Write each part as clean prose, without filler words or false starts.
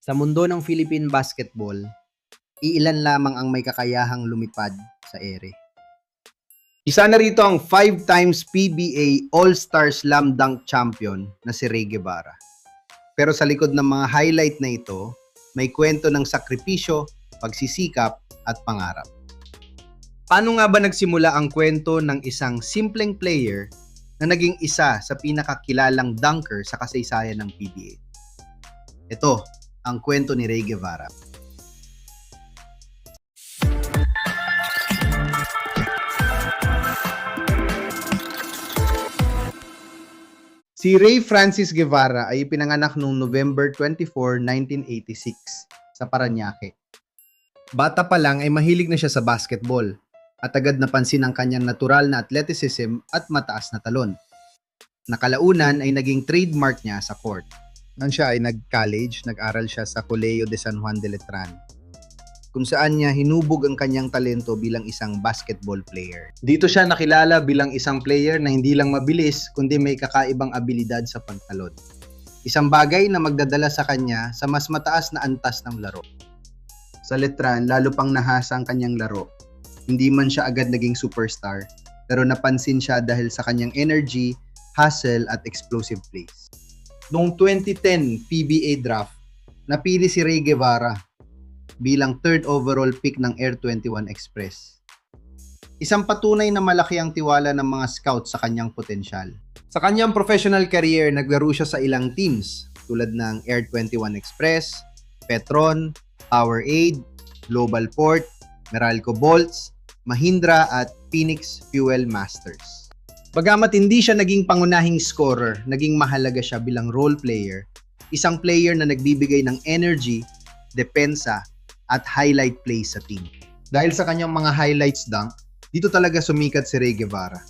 Sa mundo ng Philippine basketball, iilan lamang ang may kakayahang lumipad sa ere. Isa na rito ang 5 times PBA All-Star Slam Dunk Champion na si Rey Guevara. Pero sa likod ng mga highlight na ito, may kwento ng sakripisyo, pagsisikap at pangarap. Paano nga ba nagsimula ang kwento ng isang simpleng player na naging isa sa pinakakilalang dunker sa kasaysayan ng PBA? Ito ang kwento ni Rey Guevara. Si Rey Francis Guevara ay ipinanganak noong November 24, 1986 sa Parañaque. Bata pa lang ay mahilig na siya sa basketball at agad napansin ang kanyang natural na athleticism at mataas na talon. Nakalaunan ay naging trademark niya sa court. Nang siya ay nag-college, nag-aral siya sa Colegio de San Juan de Letran, kung saan niya hinubog ang kanyang talento bilang isang basketball player. Dito siya nakilala bilang isang player na hindi lang mabilis, kundi may kakaibang abilidad sa pantalon. Isang bagay na magdadala sa kanya sa mas mataas na antas ng laro. Sa Letran, lalo pang nahasa ang kanyang laro. Hindi man siya agad naging superstar, pero napansin siya dahil sa kanyang energy, hustle at explosive plays. Noong 2010 PBA draft, napili si Rey Guevara bilang 3rd overall pick ng Air 21 Express. Isang patunay na malaki ang tiwala ng mga scouts sa kanyang potensyal. Sa kanyang professional career, naglaro siya sa ilang teams tulad ng Air 21 Express, Petron, Powerade, Global Port, Meralco Bolts, Mahindra at Phoenix Fuel Masters. Bagamat hindi siya naging pangunahing scorer, naging mahalaga siya bilang role player, isang player na nagbibigay ng energy, depensa, at highlight plays sa team. Dahil sa kanyang mga highlights dunk, dito talaga sumikat si Rey Guevara.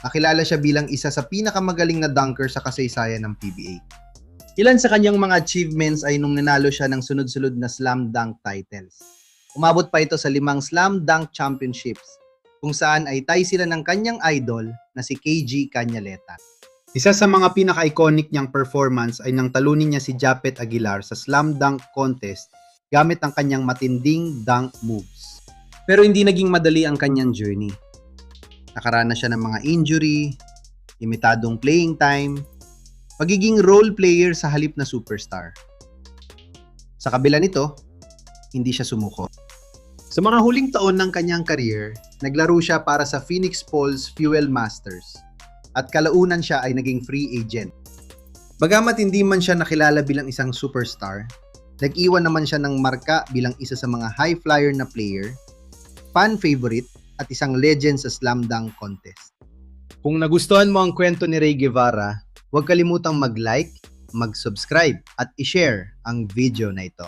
Nakilala siya bilang isa sa pinakamagaling na dunker sa kasaysayan ng PBA. Ilan sa kanyang mga achievements ay nung nanalo siya ng sunod-sunod na slam dunk titles. Umabot pa ito sa 5 slam dunk championships, kung saan ay tie sila ng kanyang idol na si KG Cañaleta. Isa sa mga pinaka-iconic niyang performance ay nang talunin niya si Japet Aguilar sa slam dunk contest gamit ang kanyang matinding dunk moves. Pero hindi naging madali ang kanyang journey. Nakaranas siya ng mga injury, limitadong playing time, pagiging role player sa halip na superstar. Sa kabila nito, hindi siya sumuko. Sa mga huling taon ng kanyang career, naglaro siya para sa Phoenix Pulse Fuel Masters at kalaunan siya ay naging free agent. Bagamat hindi man siya nakilala bilang isang superstar, nag-iwan naman siya ng marka bilang isa sa mga high flyer na player, fan favorite at isang legend sa slam dunk contest. Kung nagustuhan mo ang kwento ni Rey Guevara, huwag kalimutang mag-like, mag-subscribe at i-share ang video na ito.